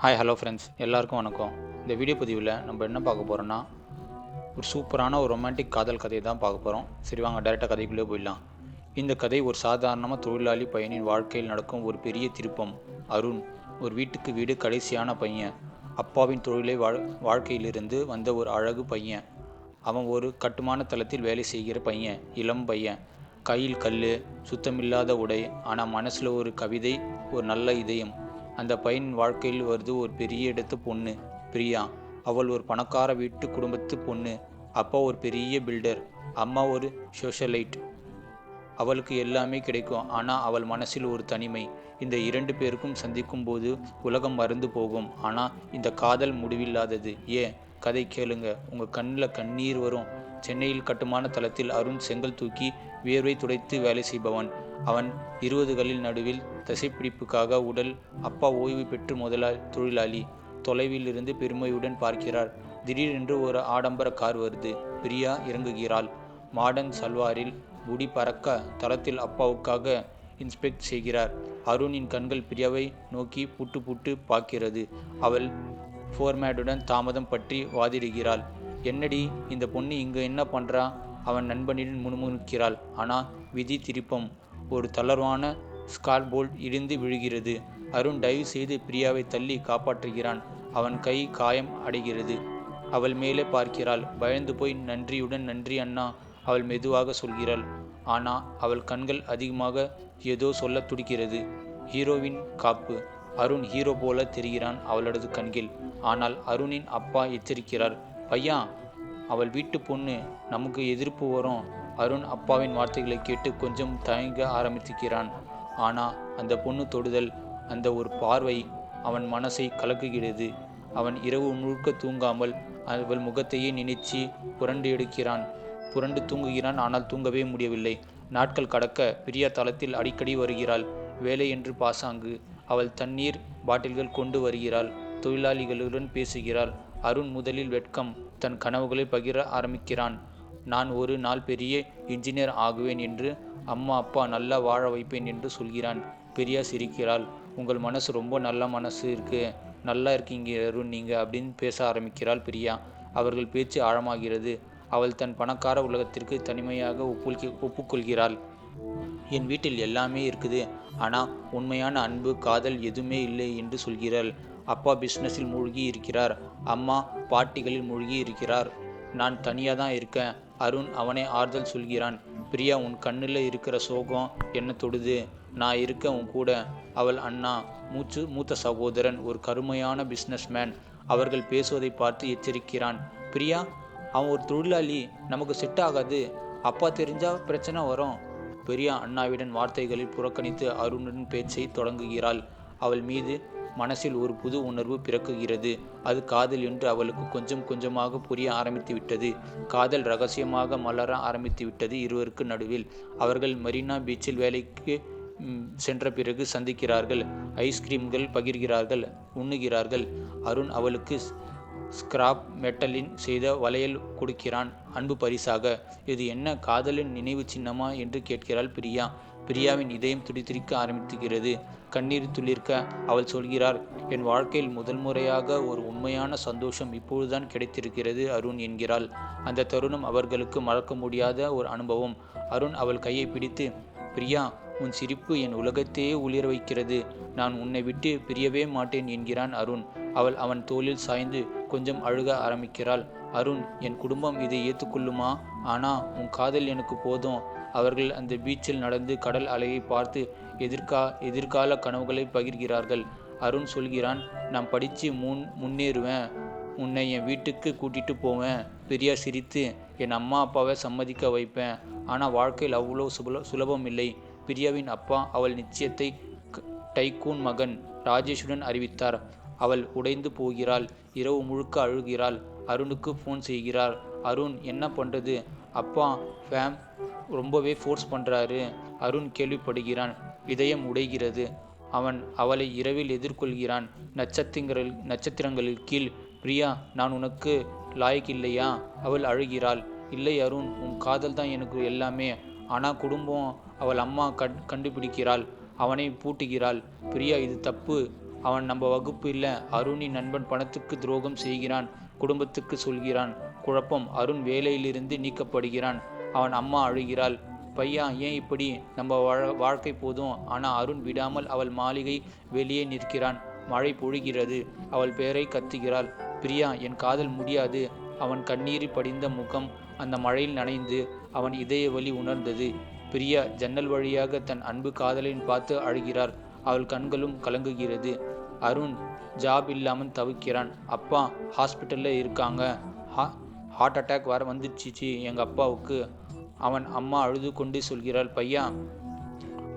Hello friends, எல்லாருக்கும் வணக்கம். இந்த வீடியோ பதிவில் நம்ம என்ன பார்க்க போகிறோன்னா, ஒரு சூப்பரான ஒரு ரொமான்டிக் காதல் கதையை தான் பார்க்க போகிறோம். சரி வாங்க டேரெக்டாக கதைக்குள்ளே போயிடலாம். இந்த கதை ஒரு சாதாரணமாக தொழிலாளி பையனின் வாழ்க்கையில் நடக்கும் ஒரு பெரிய திருப்பம். அருண் ஒரு வீட்டுக்கு வீடு கடைசியான பையன். அப்பாவின் தொழிலை வாழ்க்கையிலிருந்து வந்த ஒரு அழகு பையன். அவன் ஒரு கட்டுமான தளத்தில் வேலை செய்கிற பையன், இளம் பையன். கையில் கல், சுத்தமில்லாத உடை, ஆனால் மனசில் ஒரு கவிதை, ஒரு நல்ல இதயம். அந்த பையன் வாழ்க்கையில் வருது ஒரு பெரிய இடத்து பொண்ணு, பிரியா. அவள் ஒரு பணக்கார வீட்டு குடும்பத்து பொண்ணு. அப்பா ஒரு பெரிய பில்டர், அம்மா ஒரு சோஷலைட். அவளுக்கு எல்லாமே கிடைக்கும், ஆனால் அவள் மனசில் ஒரு தனிமை. இந்த இரண்டு பேருக்கும் சந்திக்கும் போது உலகம் மறந்து போகும். ஆனால் இந்த காதல் முடிவில்லாதது. ஏன்? கதை கேளுங்க, உங்கள் கண்ணில் கண்ணீர் வரும். சென்னையில் கட்டுமான தளத்தில் அருண் செங்கல் தூக்கி வியர்வை துடைத்து வேலை செய்பவன். அவன் 20களில் நடுவில் தசைப்பிடிப்புக்காக உடல். அப்பா ஓய்வு பெற்று தொழிலாளி. தொலைவில் இருந்து பெருமையுடன் பார்க்கிறார். திடீரென்று ஒரு ஆடம்பர கார் வருது. பிரியா இறங்குகிறாள். மாடர்ன் சல்வாரில் முடி பறக்க தளத்தில் அப்பாவுக்காக இன்ஸ்பெக்ட் செய்கிறார். அருணின் கண்கள் பிரியாவை நோக்கி புட்டு புட்டு பார்க்கிறது. அவள் ஃபோர்மேடுடன் தாமதம் பற்றி வாதிடுகிறாள். என்னடி இந்த பொண்ணு இங்கே என்ன பண்ணுறா? அவன் நண்பனிடம் முணுமுணுக்கிறாள். ஆனால் விதி திருப்பம். ஒரு தளர்வான ஸ்கால்போல்ட் இடிந்து விழுகிறது. அருண் தயவு செய்து பிரியாவை தள்ளி காப்பாற்றுகிறான். அவன் கை காயம் அடைகிறது. அவள் மேலே பார்க்கிறாள். பயந்து போய் நன்றியுடன் நன்றி அண்ணா, அவள் மெதுவாக சொல்கிறாள். ஆனால் அவள் கண்கள் அதிகமாக ஏதோ சொல்ல துடிக்கிறது. ஹீரோவின் காப்பு. அருண் ஹீரோ போல தெரிகிறான் அவளது கண்கில். ஆனால் அருணின் அப்பா எச்சரிக்கிறார். பையா, அவள் வீட்டு பொண்ணு, நமக்கு எதிர்ப்பு வரும். அருண் அப்பாவின் வார்த்தைகளை கேட்டு கொஞ்சம் தயங்க ஆரம்பிக்கிறான். ஆனால் அந்த பொண்ணு தொடுதல், அந்த ஒரு பார்வை அவன் மனசை கலக்குகிறது. அவன் இரவு முழுக்க தூங்காமல் அவள் முகத்தையே நினைச்சு புரண்டு தூங்குகிறான். ஆனால் தூங்கவே முடியவில்லை. நாட்கள் கடக்க பிரியா தளத்தில் அடிக்கடி வருகிறாள். வேலை என்று பாசாங்கு. அவள் தண்ணீர் பாட்டில்கள் கொண்டு வருகிறாள். தொழிலாளிகளுடன் பேசுகிறாள். அருண் முதலில் வெட்கம். தன் கனவுகளை பகிர ஆரம்பிக்கிறான். நான் ஒரு நாள் பெரிய இன்ஜினியர் ஆகுவேன் என்று, அம்மா அப்பா நல்லா வாழ வைப்பேன் என்று சொல்கிறான். பிரியா சிரிக்கிறாள். உங்கள் மனசு ரொம்ப நல்ல மனசு இருக்கு, நல்லா இருக்கீங்க அருண் நீங்கள் அப்படின்னு பேச ஆரம்பிக்கிறாள் பிரியா. அவர்கள் பேச்சு ஆழமாகிறது. அவள் தன் பணக்கார உலகத்திற்கு தனிமையாக ஒப்புக்கொள்கிறாள். என் வீட்டில் எல்லாமே இருக்குது, ஆனால் உண்மையான அன்பு காதல் எதுவுமே இல்லை என்று சொல்கிறாள். அப்பா பிஸ்னஸில் மூழ்கி இருக்கிறார், அம்மா பாட்டிகளில் மூழ்கி இருக்கிறார். நான் தனியாக தான் இருக்கேன். அருண் அவனை ஆறுதல் சொல்கிறான். பிரியா, உன் கண்ணில் இருக்கிற சோகம் என்ன தொடுது. நான் இருக்க உன் கூட. அவள் அண்ணா, மூத்த சகோதரன், ஒரு கருமையான பிஸ்னஸ்மேன். அவர்கள் பேசுவதை பார்த்து எச்சரிக்கிறான். பிரியா, அவன் ஒரு தொழிலாளி, நமக்கு செட் ஆகாது. அப்பா தெரிஞ்சா பிரச்சனை வரும். பிரியா அண்ணாவிடன் வார்த்தைகளில் புறக்கணித்து அருணுடன் பேச்சை தொடங்குகிறாள். அவள் மீது மனசில் ஒரு புது உணர்வு பிறக்குகிறது. அது காதல் என்று அவளுக்கு கொஞ்சம் கொஞ்சமாக புரிய ஆரம்பித்து விட்டது. காதல் ரகசியமாக மலர ஆரம்பித்து விட்டது இருவருக்கு நடுவில். அவர்கள் மெரினா பீச்சில் வேலைக்கு சென்ற பிறகு சந்திக்கிறார்கள். ஐஸ்கிரீம்கள் பகிர்கிறார்கள், உண்ணுகிறார்கள். அருண் அவளுக்கு ஸ்கிராப் மெட்டலின் செய்த வளையல் கொடுக்கிறான் அன்பு பரிசாக. இது என்ன, காதலின் நினைவு சின்னமா என்று கேட்கிறாள் பிரியா. பிரியாவின் இதயம் துடிதுடிக்க ஆரம்பித்துகிறது. கண்ணீர் துளிர்க்க அவள் சொல்கிறார். என் வாழ்க்கையில் முதல் முறையாக ஒரு உண்மையான சந்தோஷம் இப்பொழுதுதான் கிடைத்திருக்கிறது அருண் என்கிறாள். அந்த தருணம் அவர்களுக்கு மறக்க முடியாத ஒரு அனுபவம். அருண் அவள் கையை பிடித்து, பிரியா, உன் சிரிப்பு என் உலகத்தையே உளிர வைக்கிறது. நான் உன்னை விட்டு பிரியவே மாட்டேன் என்கிறான் அருண். அவள் அவன் தோளில் சாய்ந்து கொஞ்சம் அழுக ஆரம்பிக்கிறாள். அருண், என் குடும்பம் இதை ஏற்றுக்கொள்ளுமா? ஆனா உன் காதல் எனக்கு போதும். அவர்கள் அந்த பீச்சில் நடந்து கடல் அலையை பார்த்து எதிர்கால கனவுகளை பகிர்கிறார்கள். அருண் சொல்கிறான், நான் படித்து முன்னேறுவேன், உன்னை என் வீட்டுக்கு கூட்டிட்டு போவேன். பிரியா சிரித்து, என் அம்மா அப்பாவை சம்மதிக்க வைப்பேன். ஆனால் வாழ்க்கையில் அவ்வளோ சுலபம் இல்லை. பிரியாவின் அப்பா அவள் நிச்சயத்தை டைக்கூன் மகன் ராஜேஷுடன் அறிவித்தார். அவள் உடைந்து போகிறாள். இரவு முழுக்க அழுகிறாள். அருணுக்கு ஃபோன் செய்கிறார். அருண், என்ன பண்ணுறது, அப்பா ஃபேம் ரொம்பவே ஃபோர்ஸ் பண்ணுறாரு. அருண் கேள்விப்படுகிறான். இதயம் உடைகிறது. அவன் அவளை இரவில் எதிர்கொள்கிறான். நட்சத்திரங்களில் கீழ். பிரியா, நான் உனக்கு லாய்க்கு இல்லையா? அவள் அழுகிறாள். இல்லை அருண், உன் காதல் தான் எனக்கு எல்லாமே. ஆனால் குடும்பம். அவள் அம்மா கண்டுபிடிக்கிறாள். அவனை பூட்டுகிறாள். பிரியா, இது தப்பு. அவன் நம்ம வகுப்பு இல்லை. அருணின் நண்பன் பணத்துக்கு துரோகம் செய்கிறான், குடும்பத்துக்கு சொல்கிறான். குழப்பம். அருண் வேலையிலிருந்து நீக்கப்படுகிறான். அவன் அம்மா அழுகிறாள். பையா ஏன் இப்படி? நம்ம வாழ்க்கை போதும். ஆனால் அருண் விடாமல் அவள் மாளிகை வெளியே நிற்கிறான். மழை பொழிகிறது. அவள் பெயரை கத்துகிறாள். பிரியா, என் காதல் முடியாது. அவன் கண்ணீரில் படிந்த முகம் அந்த மழையில் நனைந்து அவன் இதய வலி உணர்ந்தது. பிரியா ஜன்னல் வழியாக தன் அன்பு காதலின் பார்த்து அழுகிறாள். அவள் கண்களும் கலங்குகிறது. அருண் ஜாப் இல்லாமல் தவிக்கிறான். அப்பா ஹாஸ்பிட்டலில் இருக்காங்க. ஹார்ட் அட்டாக் வர வந்துடுச்சிச்சு எங்கள் அப்பாவுக்கு. அவன் அம்மா அழுது கொண்டு சொல்கிறாள். பையா,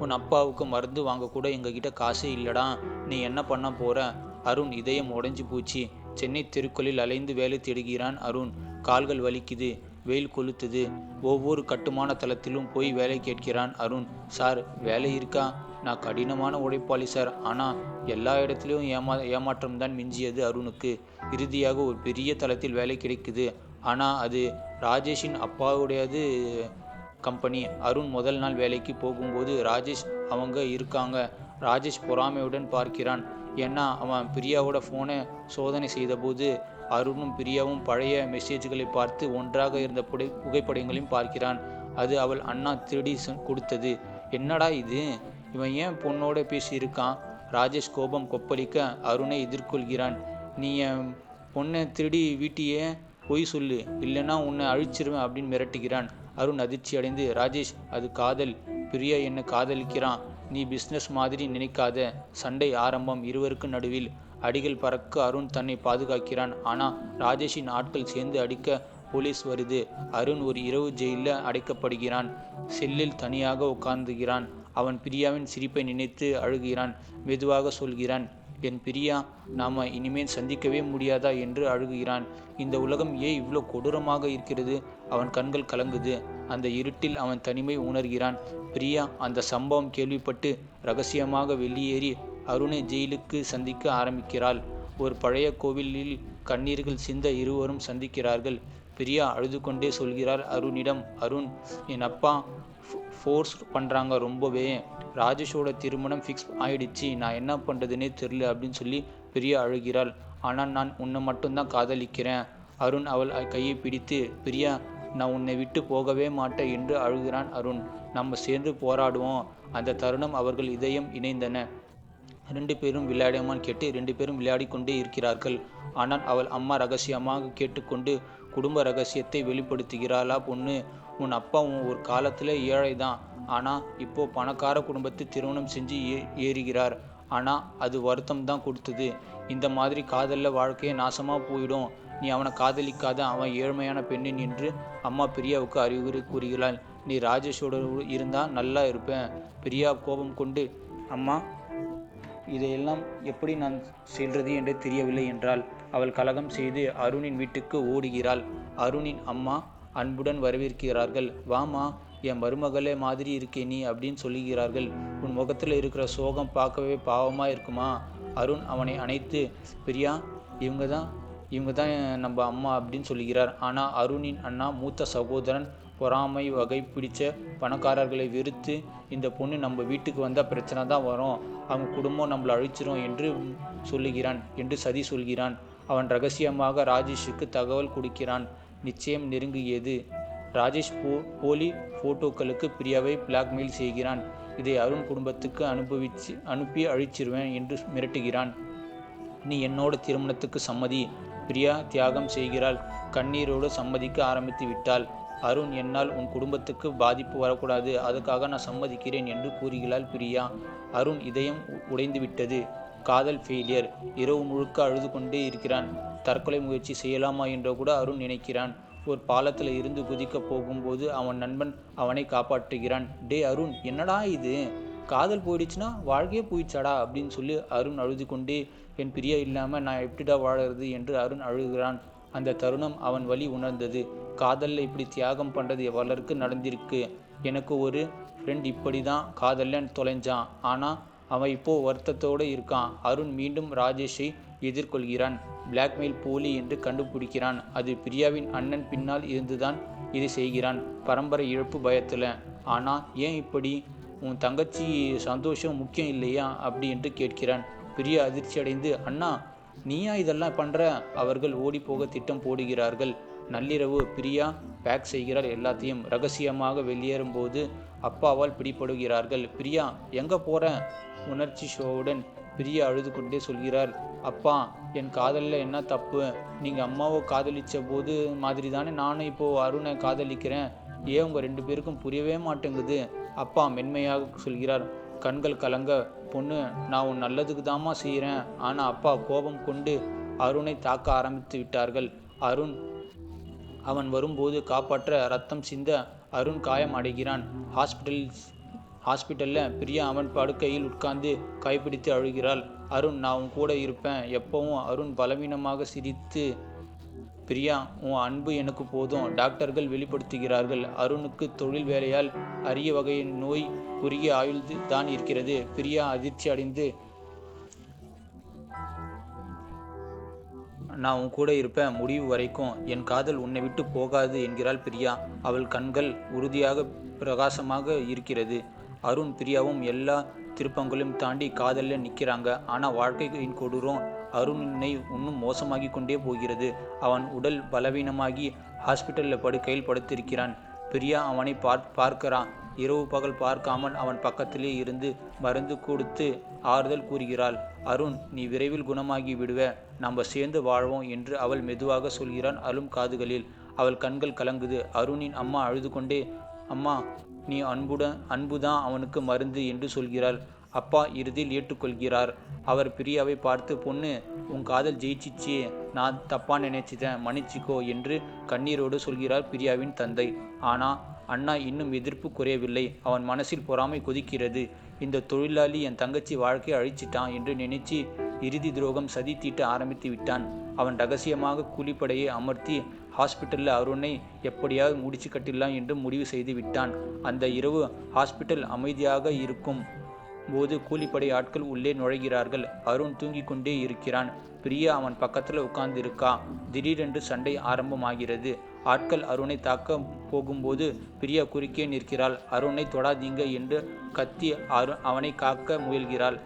உன் அப்பாவுக்கு மருந்து வாங்க கூட எங்ககிட்ட காசே இல்லடா. நீ என்ன பண்ண போற? அருண் இதயம் உடைஞ்சு போச்சு. சென்னை தெருக்களில் அலைந்து வேலை தேடுகிறான் அருண். கால்கள் வலிக்குது, வெயில் கொளுத்துது. ஒவ்வொரு கட்டுமான தளத்திலும் போய் வேலை கேட்கிறான் அருண். சார், வேலை இருக்கா? நான் கடினமான உழைப்பாளி சார். ஆனால் எல்லா இடத்துலையும் ஏமாற்றம் தான் மிஞ்சியது அருணுக்கு. இறுதியாக ஒரு பெரிய தளத்தில் வேலை கிடைக்குது. ஆனால் அது ராஜேஷின் அப்பாவுடையது கம்பெனி. அருண் முதல் நாள் வேலைக்கு போகும்போது ராஜேஷ் அவங்க இருக்காங்க. ராஜேஷ் பொறாமையுடன் பார்க்கிறான். ஏன்னா அவன் பிரியாவோட ஃபோனை சோதனை செய்தபோது அருணும் பிரியாவும் பழைய மெசேஜ்களை பார்த்து ஒன்றாக இருந்த புகைப்படங்களையும் பார்க்கிறான். அது அவள் அண்ணா திருடி கொடுத்தது. என்னடா இது? இவன் ஏன் பொண்ணோட பேசியிருக்கான்? ராஜேஷ் கோபம் கொப்பளிக்க அருணை எதிர்கொள்கிறான். நீ என் பொண்ணை திருடி வீட்டியே பொய் சொல்லு, இல்லைன்னா உன்னை அழிச்சிருவேன் அப்படின்னு மிரட்டுகிறான். அருண் அதிர்ச்சி அடைந்து, ராஜேஷ், அது காதல். பிரியா என்னை காதலிக்கிறான். நீ பிஸ்னஸ் மாதிரி நினைக்காத. சண்டை ஆரம்பம். இருவருக்கு நடுவில் அடிகள் பறக்க அருண் தன்னை பாதுகாக்கிறான். ஆனால் ராஜேஷின் ஆட்கள் சேர்ந்து அடிக்க போலீஸ் வருது. அருண் ஒரு இரவு ஜெயிலில் அடைக்கப்படுகிறான். செல்லில் தனியாக உட்கார்ந்துகிறான். அவன் பிரியாவின் சிரிப்பை நினைத்து அழுகிறான். மெதுவாக சொல்கிறான், என் பிரியா, நாம் இனிமேல் சந்திக்கவே முடியாதா என்று அழுகிறான். இந்த உலகம் ஏன் இவ்வளோ கொடூரமாக இருக்கிறது? அவன் கண்கள் கலங்குது. அந்த இருட்டில் அவன் தனிமை உணர்கிறான். பிரியா அந்த சம்பவம் கேள்விப்பட்டு ரகசியமாக வெளியேறி அருணை ஜெயிலுக்கு சந்திக்க ஆரம்பிக்கிறாள். ஒரு பழைய கோவிலில் கண்ணீர்கள் சிந்த இருவரும் சந்திக்கிறார்கள். பிரியா அழுது கொண்டே சொல்கிறார் அருணிடம், அருண், என் அப்பா ஃபோர்ஸ் பண்ணுறாங்க ரொம்பவே. ராஜேஷோட திருமணம் ஃபிக்ஸ் ஆயிடுச்சு. நான் என்ன பண்ணுறதுனே தெரில அப்படின்னு சொல்லி பிரியா அழுகிறாள். ஆனால் நான் உன்னை மட்டும்தான் காதலிக்கிறேன். அருண் அவள் கையை பிடித்து, பிரியா, நான் உன்னை விட்டு போகவே மாட்டேன் என்று அழுகிறான் அருண். நம்ம சேர்ந்து போராடுவோம். அந்த தருணம் அவர்கள் இதயம் இணைந்தன. 2 பேரும் விளையாடுமான்னு கேட்டு 2 பேரும் விளையாடி கொண்டே இருக்கிறார்கள். ஆனால் அவள் அம்மா ரகசியமாக கேட்டுக்கொண்டு குடும்ப ரகசியத்தை வெளிப்படுத்துகிறாளா, பொண்ணு, உன் அப்பா ஒரு காலத்தில் ஏழை தான். ஆனால் இப்போ பணக்கார குடும்பத்தை திருமணம் செஞ்சு ஏறுகிறார். ஆனால் அது வருத்தம் தான் கொடுத்தது. இந்த மாதிரி காதலில் வாழ்க்கையை நாசமாக போயிடும். நீ அவனை காதலிக்காத. அவன் ஏழ்மையான பெண்ணின் என்று அம்மா பிரியாவுக்கு அறிவுரை கூறுகிறாள். நீ ராஜேஷோடு இருந்தால் நல்லா இருப்பேன். பிரியா கோபம் கொண்டு, அம்மா, இதையெல்லாம் எப்படி நான் செல்றது என்று தெரியவில்லை என்றால் அவள் கலகம் செய்து அருணின் வீட்டுக்கு ஓடுகிறாள். அருணின் அம்மா அன்புடன் வரவேற்கிறார்கள். வாமா, என் மருமகளே மாதிரி இருக்கே நீ அப்படின்னு சொல்லுகிறார்கள். உன் முகத்தில் இருக்கிற சோகம் பார்க்கவே பாவமாக இருக்குமா? அருண் அவனை அணைத்து, பிரியா, இவங்க தான் நம்ம அம்மா அப்படின்னு சொல்லுகிறார். ஆனால் அருணின் அண்ணா மூத்த சகோதரன் பொறாமை வகை பிடிச்ச பணக்காரர்களை வெறுத்து, இந்த பொண்ணு நம்ம வீட்டுக்கு வந்தால் பிரச்சனை தான் வரும், அவங்க குடும்பம் நம்மளை அழிச்சிரும் என்று சதி சொல்கிறான். அவன் ரகசியமாக ராஜேஷுக்கு தகவல் கொடுக்கிறான். நிச்சயம் நெருங்கியது. ராஜேஷ் போலி ஃபோட்டோக்களுக்கு பிரியாவை பிளாக்மெயில் செய்கிறான். இதை அருண் குடும்பத்துக்கு அனுப்பி அழிச்சிருவேன் என்று மிரட்டுகிறான். நீ என்னோட திருமணத்துக்கு சம்மதி. பிரியா தியாகம் செய்கிறாள். கண்ணீரோடு சம்மதிக்க ஆரம்பித்து விட்டாள். அருண், என்னால் உன் குடும்பத்துக்கு பாதிப்பு வரக்கூடாது, அதுக்காக நான் சம்மதிக்கிறேன் என்று கூறுகிறாள் பிரியா. அருண் இதயம் உடைந்து விட்டது. காதல் ஃபெயிலியர். இரவு முழுக்க அழுது கொண்டே இருக்கிறான். தற்கொலை முயற்சி செய்யலாமா என்று கூட அருண் நினைக்கிறான். ஒரு பாலத்தில் இருந்து குதிக்க போகும்போது அவன் நண்பன் அவனை காப்பாற்றுகிறான். டே அருண், என்னடா இது? காதல் போயிடுச்சுன்னா வாழ்க்கையே போயிடுச்சாடா அப்படின்னு சொல்லி அருண் அழுது கொண்டே, என் பிரியா இல்லாமல் நான் எப்படிடா வாழறது என்று அருண் அழுகிறான். அந்த தருணம் அவன் வலி உணர்ந்தது. காதலில் இப்படி தியாகம் பண்ணுறது எவ்வளருக்கு நடந்திருக்கு. எனக்கு ஒரு ஃப்ரெண்ட் இப்படி தான் காதலில் தொலைஞ்சான். ஆனால் அவன் இப்போது வருத்தத்தோடு இருக்கான். அருண் மீண்டும் ராஜேஷை எதிர்கொள்கிறான். பிளாக்மெயில் போலி என்று கண்டுபிடிக்கிறான். அது பிரியாவின் அண்ணன் பின்னால் இருந்துதான் இதை செய்கிறான். பரம்பரை இழப்பு பயத்தில். ஆனால் ஏன் இப்படி? உன் தங்கச்சி சந்தோஷம் முக்கியம் இல்லையா அப்படி என்று கேட்கிறான். பிரியா அதிர்ச்சியடைந்து, அண்ணா நீயா இதெல்லாம் பண்ற? அவர்கள் ஓடிப்போக திட்டம் போடுகிறார்கள். நள்ளிரவு பிரியா பேக் செய்கிறார் எல்லாத்தையும். ரகசியமாக வெளியேறும்போது அப்பாவால் பிடிபடுகிறார்கள். பிரியா எங்க போற? உணர்ச்சி ஷோவுடன் பிரியா அழுது கொண்டே சொல்கிறார், அப்பா என் காதலில் என்ன தப்பு? நீங்கள் அம்மாவை காதலிச்ச போது மாதிரி தானே நானும் இப்போ அருணை காதலிக்கிறேன். ஏன் உங்கள் 2 பேருக்கும் புரியவே மாட்டேங்குது? அப்பா மென்மையாக சொல்கிறார். கண்கள் கலங்க, பொண்ணு நான் உன் நல்லதுக்கு தாம்மா செய்கிறேன். ஆனால் அப்பா கோபம் கொண்டு அருணை தாக்க ஆரம்பித்து விட்டார்கள். அவன் வரும்போது காப்பாற்ற ரத்தம் சிந்த அருண் காயம் அடைகிறான். ஹாஸ்பிட்டலில் பிரியா அவன் படுக்கையில் உட்கார்ந்து கைப்பிடித்து அழுகிறாள். அருண் நான் உன் கூட இருப்பேன் எப்பவும். அருண் பலவீனமாக சிரித்து, பிரியா உன் அன்பு எனக்கு போதும். டாக்டர்கள் வெளிப்படுத்துகிறார்கள், அருணுக்கு தொழில் வேலையால் அரிய வகையின் நோய், குறுகிய ஆயுள் தான் இருக்கிறது. பிரியா அதிர்ச்சி அடைந்து, நான் உன் கூட இருப்பேன் முடிவு வரைக்கும். என் காதல் உன்னை விட்டு போகாது என்கிறாள் பிரியா. அவள் கண்கள் உறுதியாக பிரகாசமாக இருக்கிறது. அருண் பிரியாவும் எல்லா திருப்பங்களையும் தாண்டி காதலில் நிற்கிறாங்க. ஆனால் வாழ்க்கையின் கொடூரம் அருணினை இன்னும் மோசமாகி கொண்டே போகிறது. அவன் உடல் பலவீனமாகி ஹாஸ்பிட்டலில் படுக்கையில் படுத்திருக்கிறான். பிரியா அவனை பார்க்கிறான். இரவு பகல் பார்க்காமல் அவன் பக்கத்திலே இருந்து மருந்து கொடுத்து ஆறுதல் கூறுகிறாள். அருண் நீ விரைவில் குணமாகி விடுவ, நம்ம சேர்ந்து வாழ்வோம் என்று அவள் மெதுவாக சொல்கிறான் அருண் காதுகளில். அவள் கண்கள் கலங்குது. அருணின் அம்மா அழுது கொண்டே, அம்மா நீ அன்புதான் அவனுக்கு மருந்து என்று சொல்கிறாள். அப்பா இறுதியில் ஏற்றுக்கொள்கிறார். அவர் பிரியாவை பார்த்து, பொண்ணு உன் காதல் ஜெயிச்சிச்சே, நான் தப்பா நினைச்சிட்டேன், மன்னிச்சிக்கோ என்று கண்ணீரோடு சொல்கிறார் பிரியாவின் தந்தை. ஆனா அண்ணா இன்னும் எதிர்ப்பு குறையவில்லை. அவன் மனசில் பொறாமை கொதிக்கிறது. இந்த தொழிலாளி என் தங்கச்சி வாழ்க்கையை அழிச்சிட்டான் என்று நினைச்சு இறுதி துரோகம் சதி தீட்ட ஆரம்பித்து விட்டான். அவன் ரகசியமாக கூலிப்படையை அமர்த்தி ஹாஸ்பிட்டலில் அருணை எப்படியாவது முடிச்சு கட்டிடலாம் என்று முடிவு செய்து விட்டான். அந்த இரவு ஹாஸ்பிட்டல் அமைதியாக இருக்கும் போது கூலிப்படை ஆட்கள் உள்ளே நுழைகிறார்கள். அருண் தூங்கிக் கொண்டே இருக்கிறான். பிரியா அவன் பக்கத்தில் உட்கார்ந்திருக்கா. திடீரென்று சண்டை ஆரம்பமாகிறது. ஆட்கள் அருணை தாக்க போகும்போது பிரியா குறுக்கே நிற்கிறாள். அருணை தொடாதீங்க என்று கத்தி அவனை காக்க முயல்கிறாள்.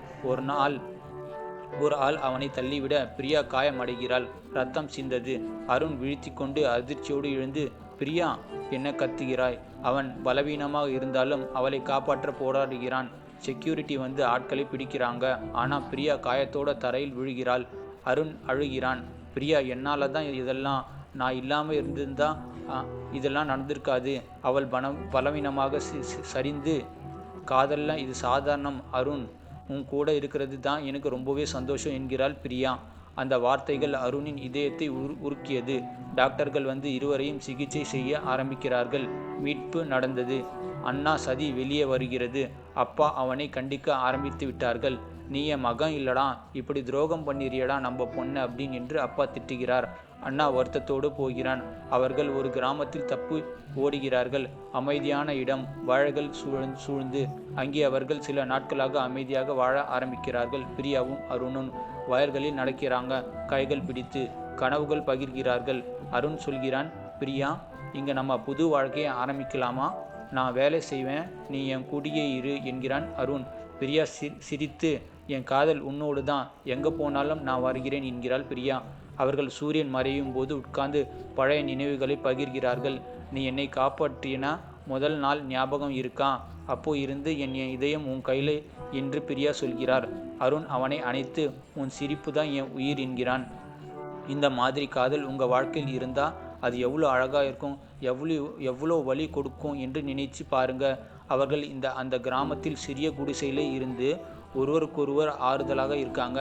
ஒரு ஆள் அவனை தள்ளிவிட பிரியா காயமடைகிறாள். ரத்தம் சிந்தது. அருண் விழித்து கொண்டு அதிர்ச்சியோடு எழுந்து, பிரியா என்ன கத்துகிறாய்? அவன் பலவீனமாக இருந்தாலும் அவளை காப்பாற்ற போராடுகிறான். செக்யூரிட்டி வந்து ஆட்களை பிடிக்கிறாங்க. ஆனால் பிரியா காயத்தோட தரையில் விழுகிறாள். அருண் அழுகிறான். பிரியா என்னால் தான் இதெல்லாம், நான் இல்லாமல் இருந்திருந்தா இதெல்லாம் நடந்திருக்காது. அவள் பலவீனமாக சரிந்து, காதல்லாம் இது சாதாரணம் அருண், உன் கூட இருக்கிறது தான் எனக்கு ரொம்பவே சந்தோஷம் என்கிறாள் பிரியா. அந்த வார்த்தைகள் அருணின் இதயத்தை உருக்கியது. டாக்டர்கள் வந்து இருவரையும் சிகிச்சை செய்ய ஆரம்பிக்கிறார்கள். மீட்பு நடந்தது. அண்ணா சதி வெளியே வருகிறது. அப்பா அவனை கண்டிக்க ஆரம்பித்து விட்டார்கள். நீ என் மகன் இல்லடா, இப்படி துரோகம் பண்ணிறியடா நம்ம பொண்ணு அப்படின்னு என்று அப்பா திட்டுகிறார். அண்ணா வருத்தத்தோடு போகிறான். அவர்கள் ஒரு கிராமத்தில் தப்பு ஓடுகிறார்கள். அமைதியான இடம், வாழைகள் சூழ்ந்து அங்கே அவர்கள் சில நாட்களாக அமைதியாக வாழ ஆரம்பிக்கிறார்கள். பிரியாவும் அருணும் வயல்களில் நடக்கிறாங்க. கைகள் பிடித்து கனவுகள் பகிர்கிறார்கள். அருண் சொல்கிறான், பிரியா இங்கே நம்ம புது வாழ்க்கையை ஆரம்பிக்கலாமா? நான் வேலை செய்வேன், நீ என் கூடியே இரு என்கிறான் அருண். பிரியா சிரித்து, என் காதல் உன்னோடு தான், எங்கே போனாலும் நான் வருகிறேன் என்கிறாள் பிரியா. அவர்கள் சூரியன் மறையும் போது உட்கார்ந்து பழைய நினைவுகளை பகிர்கிறார்கள். நீ என்னை காப்பாற்றினா முதல் நாள் ஞாபகம் இருக்கா? அப்போ இருந்து என் இதயம் உன் கையில் என்று பிரியா சொல்கிறார். அருண் அவனை அணைத்து, உன் சிரிப்பு தான் என் உயிர் என்கிறான். இந்த மாதிரி காதல் உங்கள் வாழ்க்கையில் இருந்தால் அது எவ்வளோ அழகாக இருக்கும், எவ்வளோ வலி கொடுக்கும் என்று நினைச்சு பாருங்க. அவர்கள் அந்த கிராமத்தில் சிறிய குடிசையில் இருந்து ஒருவருக்கொருவர் ஆறுதலாக இருக்காங்க.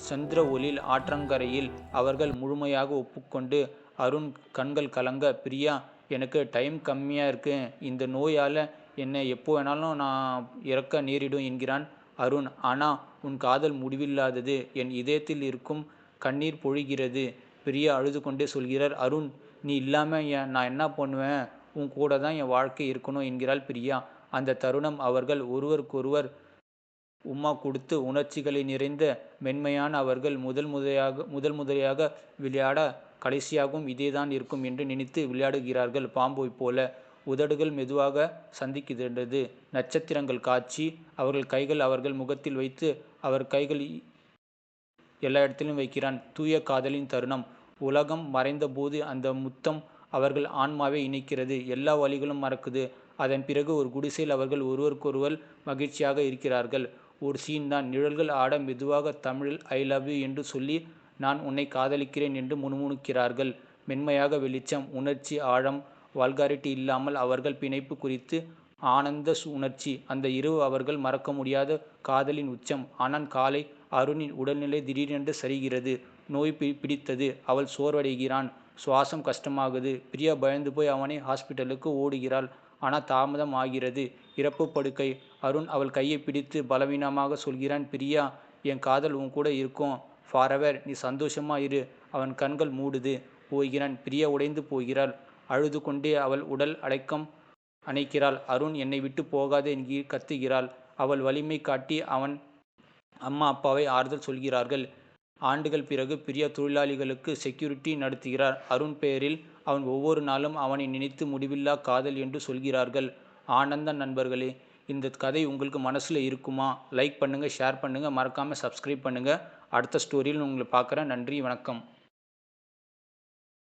சந்திர ஒளியில் ஆற்றங்கரையில் அவர்கள் முழுமையாக ஒப்புக்கொண்டு. அருண் கண்கள் கலங்க, பிரியா எனக்கு டைம் கம்மியாக இருக்கு, இந்த நோயால் என்னை எப்போ வேணாலும் நான் இறக்க நேரிடும் என்கிறான் அருண். ஆனால் உன் காதல் முடிவில்லாதது, என் இதயத்தில் இருக்கும் கண்ணீர் பொழிகிறது. பிரியா அழுது கொண்டே சொல்கிறார். அருண் நீ இல்லாமல் நான் என்ன பண்ணுவேன்? உன் கூட தான் என் வாழ்க்கை இருக்கணும் என்கிறாள் பிரியா. அந்த தருணம் அவர்கள் ஒருவருக்கொருவர் உம்மா கொடுத்து உணர்ச்சிகளை நிறைந்த மென்மையான அவர்கள் முதல் முறையாக விளையாட கடைசியாகவும் இதேதான் இருக்கும் என்று நினைத்து விளையாடுகிறார்கள். பாம்பை போல உதடுகள் மெதுவாக சந்திக்கின்றது. நட்சத்திரங்கள் காட்சி அவர்கள் கைகள் அவர்கள் முகத்தில் வைத்து அவர் கைகள் எல்லா இடத்திலும் வைக்கிறான். தூய காதலின் தருணம். உலகம் மறைந்தபோது அந்த முத்தம் அவர்கள் ஆன்மாவை இணைக்கிறது. எல்லா வழிகளும் மறக்குது. அதன் பிறகு ஒரு குடிசையில் அவர்கள் ஒருவருக்கொருவர் மகிழ்ச்சியாக இருக்கிறார்கள். ஒரு சீன் தான். நிழல்கள் ஆட மெதுவாக தமிழில் ஐ லவ் யூ என்று சொல்லி நான் உன்னை காதலிக்கிறேன் என்று முணுமுணுக்கிறார்கள். மென்மையாக வெளிச்சம், உணர்ச்சி ஆழம், வல்காரிட்டி இல்லாமல் அவர்கள் பிணைப்பு குறித்து ஆனந்த உணர்ச்சி. அந்த இரவு அவர்கள் மறக்க முடியாத காதலின் உச்சம். ஆனால் காலை அருணின் உடல்நிலை திடீரென்று சரிகிறது. நோய் பிடித்தது. அவள் சோர்வடைகிறான். சுவாசம் கஷ்டமாகுது. பிரியா பயந்து போய் அவனை ஹாஸ்பிட்டலுக்கு ஓடுகிறாள். ஆனால் தாமதம் ஆகிறது. இறப்பு படுக்கை. அருண் அவள் கையை பிடித்து பலவீனமாக சொல்கிறான், பிரியா, என் காதல் உன் கூட இருக்கும். ஃபாரெவர். நீ சந்தோஷமா இரு. அவன் கண்கள் மூடுது. போகிறான். பிரியா உடைந்து போகிறாள். அழுது கொண்டே அவள் உடல் அணைக்கிறாள். அருண், என்னை விட்டு போகாதே என்று கத்துகிறாள். அவள் வலிமை காட்டி அவன் அம்மா அப்பாவை ஆறுதல் சொல்கிறார்கள். ஆண்டுகள் பிறகு பிரியா தொழிலாளிகளுக்கு செக்யூரிட்டி நடத்துகிறார். அருண் பெயரில் அவன் ஒவ்வொரு நாளும் அவனை நினைத்து முடிவில்லா காதல் என்று சொல்கிறார்கள். ஆனந்த நண்பர்களே, இந்த கதை உங்களுக்கு மனசில் இருக்குமா? லைக் பண்ணுங்கள், ஷேர் பண்ணுங்கள், மறக்காமல் சப்ஸ்கிரைப் பண்ணுங்கள். அடுத்த ஸ்டோரியில் உங்களை பார்க்குறேன். நன்றி, வணக்கம்.